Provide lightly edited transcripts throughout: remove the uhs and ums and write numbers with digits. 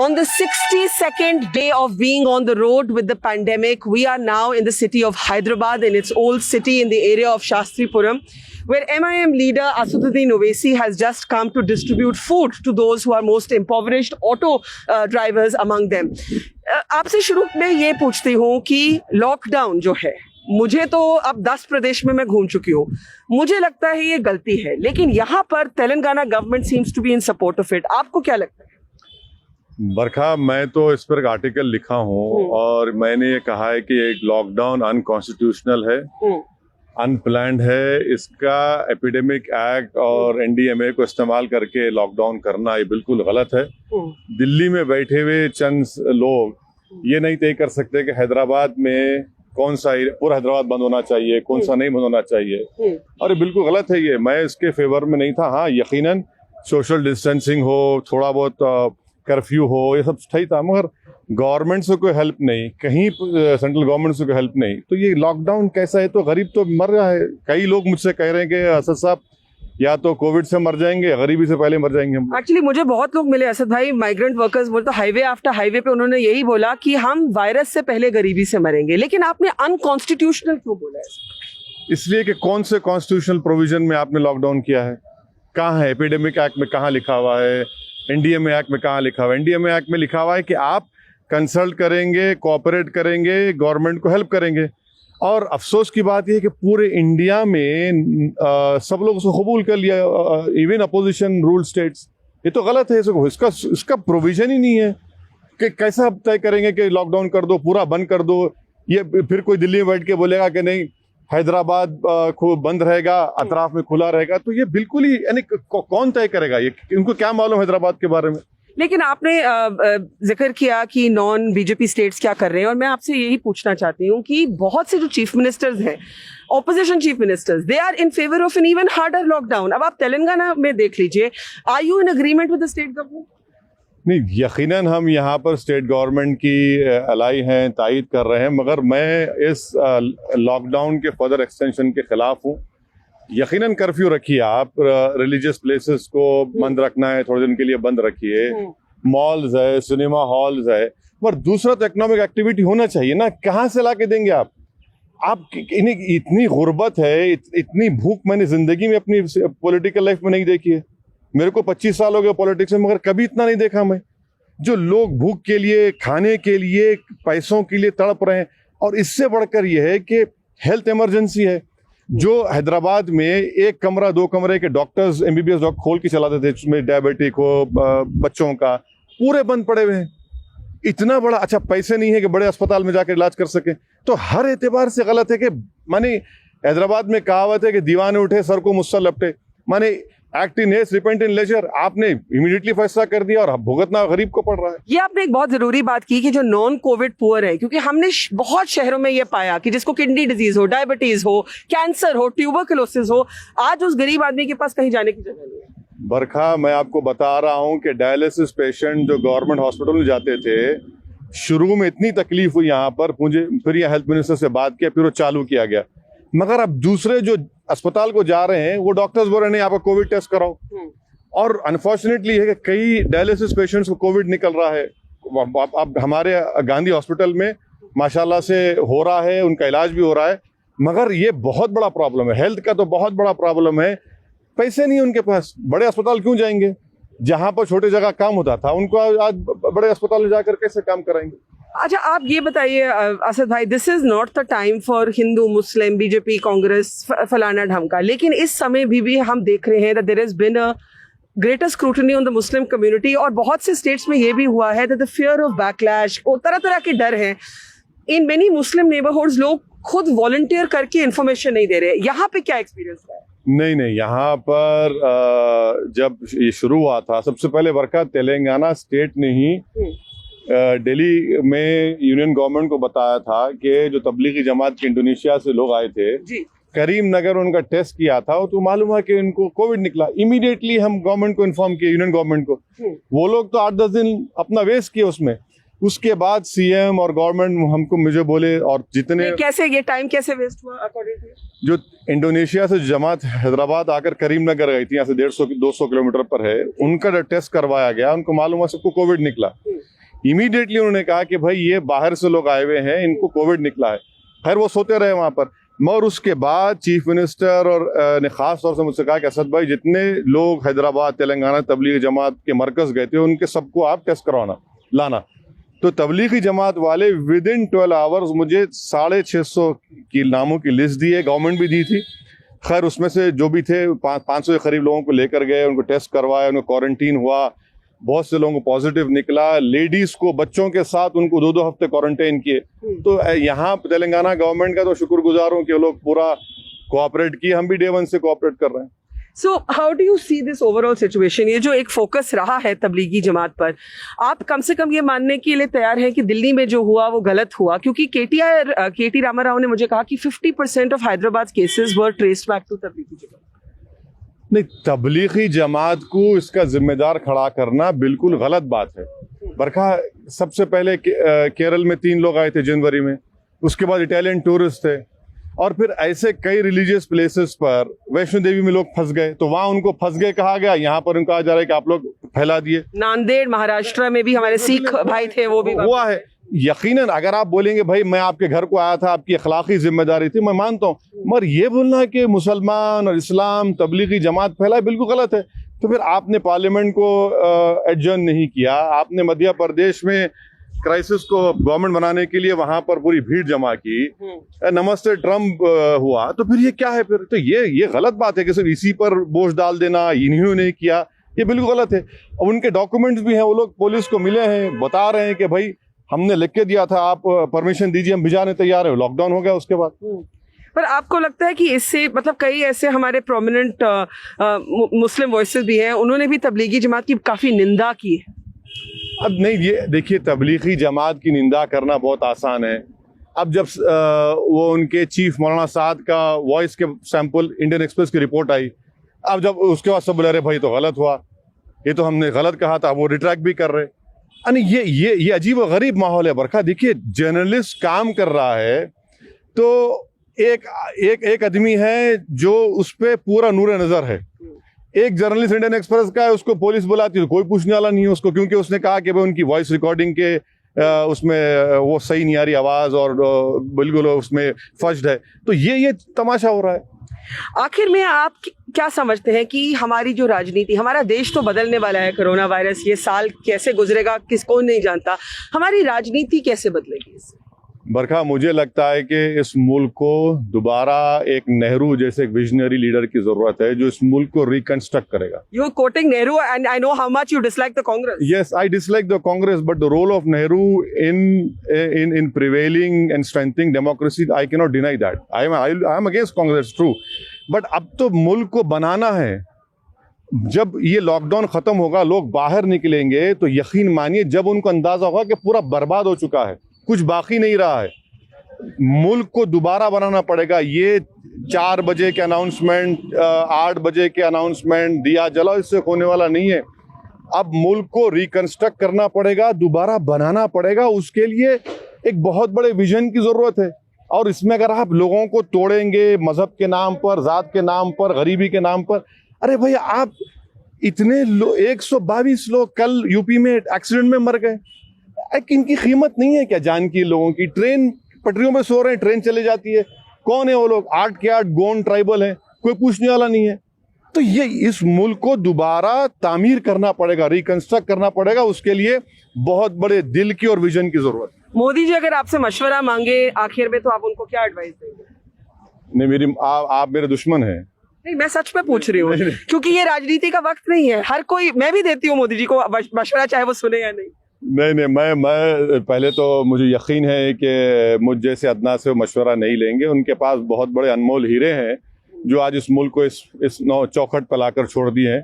On the 62nd day of being on the road with the pandemic, we are now in the city of Hyderabad, in its old city in the area of Shastripuram, where MIM leader Asaduddin Owaisi has just come to distribute food to those who are most impoverished, auto drivers among them. आपसे शुरू में ये पूछती हूँ कि lockdown जो है, मुझे तो अब 10 प्रदेश में मैं घूम चुकी हूँ, मुझे लगता है ये गलती है, लेकिन यहाँ पर Telangana government seems to be in support of it. आपको क्या लगता है? बरखा, मैं तो इस पर एक आर्टिकल लिखा हूँ और मैंने ये कहा है कि एक लॉकडाउन अनकॉन्स्टिट्यूशनल है, अनप्लान्ड है. इसका एपिडेमिक एक्ट और एनडीएमए को इस्तेमाल करके लॉकडाउन करना ये बिल्कुल गलत है. दिल्ली में बैठे हुए चंद लोग ये नहीं तय कर सकते कि हैदराबाद में कौन सा पूरा हैदराबाद बंद होना चाहिए, कौन सा नहीं बंद होना चाहिए, और ये बिल्कुल गलत है. ये मैं इसके फेवर में नहीं था. हाँ, यकीनन सोशल डिस्टेंसिंग हो, थोड़ा बहुत कर्फ्यू हो, ये सब सही था, मगर गवर्नमेंट से कोई हेल्प नहीं, कहीं सेंट्रल गवर्नमेंट से कोई हेल्प नहीं. तो ये लॉकडाउन कैसा है? तो गरीब तो मर रहा है. कई लोग मुझसे कह रहे हैं कि असद साहब या तो कोविड से मर जाएंगे, गरीबी से पहले मर जाएंगे हम. एक्चुअली मुझे बहुत लोग मिले असद भाई, माइग्रेंट वर्कर्स बोलते, हाईवे आफ्टर हाईवे पे उन्होंने यही बोला कि हम वायरस से पहले गरीबी से मरेंगे. लेकिन आपने अनकॉन्स्टिट्यूशनल क्यों बोला है? इसलिए कि कौन से कॉन्स्टिट्यूशनल प्रोविजन में आपने लॉकडाउन किया है? कहाँ है? एपिडेमिक एक्ट में कहाँ लिखा हुआ है? एनडीएमए एक्ट में कहाँ लिखा हुआ है? एनडीएमए एक्ट में लिखा हुआ है कि आप कंसल्ट करेंगे, कोऑपरेट करेंगे, गवर्नमेंट को हेल्प करेंगे. और अफसोस की बात यह है कि पूरे इंडिया में सब लोग उसको कबूल कर लिया, इवन अपोजिशन रूल स्टेट्स. ये तो गलत है. इसका प्रोविजन ही नहीं है कि कैसा आप तय करेंगे कि लॉकडाउन कर दो, पूरा बंद कर दो. ये फिर कोई दिल्ली में बैठ के बोलेगा कि नहीं हैदराबाद बंद रहेगा, अतराफ में खुला रहेगा. तो ये बिल्कुल ही, यानी कौन तय करेगा? ये इनको क्या मालूम हैदराबाद के बारे में? लेकिन आपने जिक्र किया कि नॉन बीजेपी स्टेट्स क्या कर रहे हैं, और मैं आपसे यही पूछना चाहती हूँ कि बहुत से जो चीफ मिनिस्टर्स हैं, opposition chief ministers, they are in favour of an even harder lockdown. अब आप तेलंगाना में देख लीजिए, are you in agreement with the state government? नहीं, यकीनन हम यहाँ पर स्टेट गवर्नमेंट की अलाई हैं, तायद कर रहे हैं, मगर मैं इस लॉकडाउन के फर्दर एक्सटेंशन के खिलाफ हूँ. यकीनन कर्फ्यू रखिए, आप रिलीजियस प्लेसेस को बंद रखना है, थोड़े दिन के लिए बंद रखिए. मॉल्स है, सिनेमा हॉल्स है, पर दूसरा तो इकोनॉमिक एक्टिविटी होना चाहिए ना. कहाँ से ला के देंगे आप? इतनी गुर्बत है, इतनी भूख मैंने जिंदगी में अपनी पॉलिटिकल लाइफ में नहीं देखी है. मेरे को 25 साल हो गए पॉलिटिक्स में, मगर कभी इतना नहीं देखा मैं. जो लोग भूख के लिए, खाने के लिए, पैसों के लिए तड़प रहे हैं. और इससे बढ़कर यह है कि हेल्थ इमरजेंसी है. जो हैदराबाद में 1 कमरा 2 कमरे के डॉक्टर्स, एमबीबीएस डॉक्टर खोल के चलाते थे, जिसमें डायबिटिक हो, बच्चों का, पूरे बंद पड़े हुए हैं. इतना बड़ा, अच्छा पैसे नहीं है कि बड़े अस्पताल में जाकर इलाज कर सके. तो हर एतबार से गलत है कि माने हैदराबाद में कहावत है कि दीवाने उठे सर को मुस्सा लपटे. माने act in haste, repent in leisure. आपने इमीडिएटली फैसला कर दिया और भुगतना गरीब को पड़ रहा है. ये आपने एक बहुत जरूरी बात की कि जो नॉन कोविड पुअर है, क्योंकि हमने बहुत शहरों में ये पाया कि जिसको किडनी डिजीज हो, डायबिटीज हो, कैंसर हो, ट्यूबरकुलोसिस हो, आज उस गरीब आदमी के पास कहीं जाने की जगह नहीं है. बरखा, मैं आपको बता रहा हूँ कि डायलिसिस पेशेंट जो गवर्नमेंट हॉस्पिटल में जाते थे, शुरू में इतनी तकलीफ हुई यहाँ पर, मुझे फिर यहाँ हेल्थ मिनिस्टर से बात किया, फिर वो चालू किया गया. मगर अब दूसरे जो अस्पताल को जा रहे हैं, वो डॉक्टर्स बोल रहे हैं नहीं, आप कोविड टेस्ट कराओ. और अनफॉर्चुनेटली है कि कई डायलिसिस पेशेंट्स को कोविड निकल रहा है. अब हमारे गांधी हॉस्पिटल में माशाल्लाह से हो रहा है, उनका इलाज भी हो रहा है. मगर ये बहुत बड़ा प्रॉब्लम है, हेल्थ का तो बहुत बड़ा प्रॉब्लम है. पैसे नहीं है उनके पास, बड़े अस्पताल क्यों जाएंगे? जहां पर छोटे जगह काम होता था, उनको आज बड़े अस्पताल में जाकर कैसे काम कराएंगे? अच्छा, आप ये बताइए असद भाई, this is not the time for Hindu, Muslim, BJP, Congress, फलाना ढमका, लेकिन इस समय भी हम देख रहे हैं that there has been a greater scrutiny on the Muslim community, और बहुत से स्टेट्स में ये भी हुआ है that the fear of backlash, तरह तरह के डर हैं. इन मेनी मुस्लिम नेबरहुड्स लोग खुद वॉलंटियर करके इंफॉर्मेशन नहीं दे रहे. यहाँ पे क्या एक्सपीरियंस है? नहीं, यहाँ पर जब ये शुरू हुआ था, सबसे पहले बरखा तेलंगाना स्टेट ने ही दिल्ली में यूनियन गवर्नमेंट को बताया था कि जो तबलीगी जमात के इंडोनेशिया से लोग आए थे, करीम नगर उनका टेस्ट किया था, तो मालूम है कि उनको कोविड निकला. इमीडिएटली हम गवर्नमेंट को इन्फॉर्म किया, यूनियन गवर्नमेंट को. वो लोग तो 8-10 दिन अपना वेस्ट किए उसमें. उसके बाद सीएम और गवर्नमेंट हमको मुझे बोले, और जितने कैसे ये टाइम कैसे वेस्ट हुआ अकॉर्डिंग टू? जो इंडोनेशिया से जमात हैदराबाद आकर करीम नगर गई थी, यहाँ से 150-200 किलोमीटर पर है, उनका टेस्ट करवाया गया, उनको मालूम है सबको कोविड निकला. इमीडिएटली उन्होंने कहा कि भाई ये बाहर से लोग आए हुए हैं, इनको कोविड निकला है। खैर वो सोते रहे वहाँ पर, मगर उसके बाद चीफ मिनिस्टर और ने खास तौर से मुझसे कहा कि असद भाई जितने लोग हैदराबाद तेलंगाना तबलीगी जमात के मरकज गए थे उनके सबको आप टेस्ट करवाना लाना। तो तबलीगी जमात वाले विद इन 12 आवर्स मुझे 650 की नामों की लिस्ट दी है, गवर्नमेंट भी दी थी। खैर उसमें से जो भी थे 500 के करीब लोगों को लेकर गए, उनको टेस्ट करवाया, उनको क्वारंटीन हुआ, बहुत से लोगों को पॉजिटिव निकला। लेडीज को बच्चों के साथ उनको 2-2 हफ्ते क्वारंटाइन किए। तो यहाँ तेलंगाना गवर्नमेंट का तो शुक्रगुजार हूँ कि वो लोग पूरा कोऑपरेट किए, हम भी डे 1 से कोऑपरेट कर रहे हैं। So how do you see this overall situation? ये जो एक फोकस रहा है तबलीगी जमात पर, आप कम से कम ये मानने के लिए तैयार हैं कि दिल्ली में जो हुआ वो गलत हुआ? क्योंकि केटी रामाराव ने मुझे कहा कि 50% of Hyderabad cases were traced back to Tablighi Jamaat. नहीं, तबलीगी जमात को इसका जिम्मेदार खड़ा करना बिल्कुल गलत बात है। बरखा सबसे पहले केरल में 3 लोग आए थे जनवरी में, उसके बाद इटालियन टूरिस्ट थे, और फिर ऐसे कई रिलीजियस प्लेसेस पर वैष्णो देवी में लोग फंस गए, तो वहां उनको फंस गए कहा गया, यहाँ पर उनको कहा जा रहा है कि आप लोग फैला दिए। नांदेड़ महाराष्ट्र में भी हमारे सिख भाई थे, वो भी हुआ है। यकीनन अगर आप बोलेंगे भाई मैं आपके घर को आया था, आपकी अखलाकी जिम्मेदारी थी, मैं मानता हूँ, मगर ये बोलना कि मुसलमान और इस्लाम तबलीगी जमात फैला है बिल्कुल गलत है। तो फिर आपने पार्लियामेंट को एडजर्न नहीं किया, आपने मध्य प्रदेश में क्राइसिस को गवर्नमेंट बनाने के लिए वहां पर पूरी भीड़ जमा की, नमस्ते ट्रम्प हुआ, तो फिर ये क्या है? फिर तो ये गलत बात है कि सिर्फ इसी पर बोझ डाल देना, इन्हीं ने किया, ये बिल्कुल गलत है। और उनके डॉक्यूमेंट्स भी हैं, वो लोग पुलिस को मिले हैं, बता रहे हैं कि भाई हमने लिख के दिया था, आप परमिशन दीजिए, हम भिजाने तैयार है। लॉकडाउन हो गया उसके बाद। पर आपको लगता है कि इससे मतलब कई ऐसे हमारे प्रोमिनेंट मुस्लिम वॉइसेस भी हैं, उन्होंने भी तबलीगी जमात की काफी निंदा की है? अब नहीं, ये देखिए तबलीगी जमात की निंदा करना बहुत आसान है। अब जब वो उनके चीफ मौलाना साद का वॉइस के सैंपल इंडियन एक्सप्रेस की रिपोर्ट आई, अब जब उसके बाद सब बोले अरे भाई तो गलत हुआ, ये तो हमने गलत कहा था, वो रिट्रैक्ट भी कर रहे। यानी ये अजीब व गरीब माहौल है। बरखा देखिए, जर्नलिस्ट काम कर रहा है तो एक आदमी है जो उस पर पूरा नूर नजर है। एक जर्नलिस्ट इंडियन एक्सप्रेस का है, उसको पुलिस बुलाती है, कोई पूछने वाला नहीं है उसको, क्योंकि उसने कहा कि भाई उनकी वॉइस रिकॉर्डिंग के उसमें वो सही नहीं आ रही आवाज और बिल्कुल उसमें फर्स्ट है। तो ये तमाशा हो रहा है। आखिर में आप क्या समझते हैं कि हमारी जो राजनीति, हमारा देश तो बदलने वाला है, कोरोना वायरस ये साल कैसे गुजरेगा किसको नहीं जानता, हमारी राजनीति कैसे बदलेगी इससे? बरखा, मुझे लगता है कि इस मुल्क को दोबारा एक नेहरू जैसे एक विजनरी लीडर की जरूरत है जो इस मुल्क को रिकंस्ट्रक्ट करेगा। You are quoting Nehru and I know how much you dislike the Congress. Yes, I dislike the Congress, but the role of Nehru in prevailing and strengthening democracy, I cannot deny that. I am against Congress, true. But अब तो मुल्क को बनाना है। जब ये lockdown खत्म होगा, लोग बाहर निकलेंगे, तो यकीन मानिए जब उनको अंदाजा होगा कि पूरा बर्बाद हो चुका है, कुछ बाकी नहीं रहा है, मुल्क को दोबारा बनाना पड़ेगा। ये 4 बजे के अनाउंसमेंट, 8 बजे के अनाउंसमेंट, दिया जलाओ, इससे होने वाला नहीं है। अब मुल्क को रिकंस्ट्रक्ट करना पड़ेगा, दोबारा बनाना पड़ेगा। उसके लिए एक बहुत बड़े विजन की जरूरत है। और इसमें अगर आप लोगों को तोड़ेंगे मजहब के नाम पर, जात के नाम पर, गरीबी के नाम पर, अरे भैया आप इतने 122 लोग कल यूपी में एक्सीडेंट में मर गए, इनकी कीमत नहीं है क्या जान की? लोगों की ट्रेन पटरियों पे सो रहे हैं, ट्रेन चले जाती है, कौन है वो लोग? 8 के 8 गोंड ट्राइबल हैं, कोई पूछने वाला नहीं है। तो ये इस मुल्क को दोबारा तामीर करना पड़ेगा, रिकंस्ट्रक्ट करना पड़ेगा। उसके लिए बहुत बड़े दिल की और विजन की जरूरत है। मोदी जी अगर आपसे मशवरा मांगे आखिर में, तो आप उनको क्या एडवाइस देंगे? नहीं, आप मेरे दुश्मन हैं। नहीं, मैं सच में पूछ रही हूँ क्योंकि ये राजनीति का वक्त नहीं है। हर कोई, मैं भी देती हूँ मोदी जी को मशवरा, चाहे वो सुने या नहीं। नहीं, मैं पहले तो मुझे यकीन है कि मुझ जैसे अदना से मशवरा नहीं लेंगे। उनके पास बहुत बड़े अनमोल हीरे हैं जो आज इस मुल्क को इस चौखट पर लाकर छोड़ दिए हैं।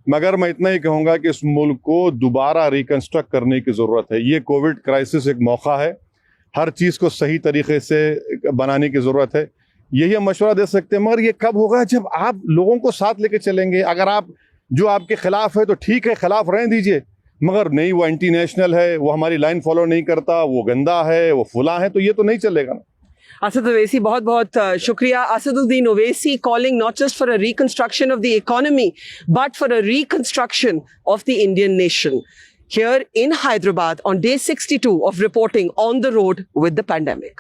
मगर मैं इतना ही कहूँगा कि इस मुल्क को दोबारा रिकंस्ट्रक्ट करने की ज़रूरत है। ये कोविड क्राइसिस एक मौका है, हर चीज़ को सही तरीके से बनाने की ज़रूरत है। यही हम मशवरा दे सकते हैं, मगर ये कब होगा? जब आप लोगों को साथ लेके चलेंगे। अगर आप जो आपके खिलाफ है तो ठीक है, खिलाफ रहने दीजिए, मगर नहीं वो एंटी नेशनल है, वो हमारी लाइन फॉलो नहीं करता, वो गंदा है, वो फुला है, तो ये तो नहीं चलेगा ना। Asad Owaisi, बहुत बहुत शुक्रिया। Asaduddin Owaisi calling not just for a reconstruction of the economy, but for a reconstruction of the Indian nation. here in Hyderabad on day 62 of reporting on the road with the pandemic.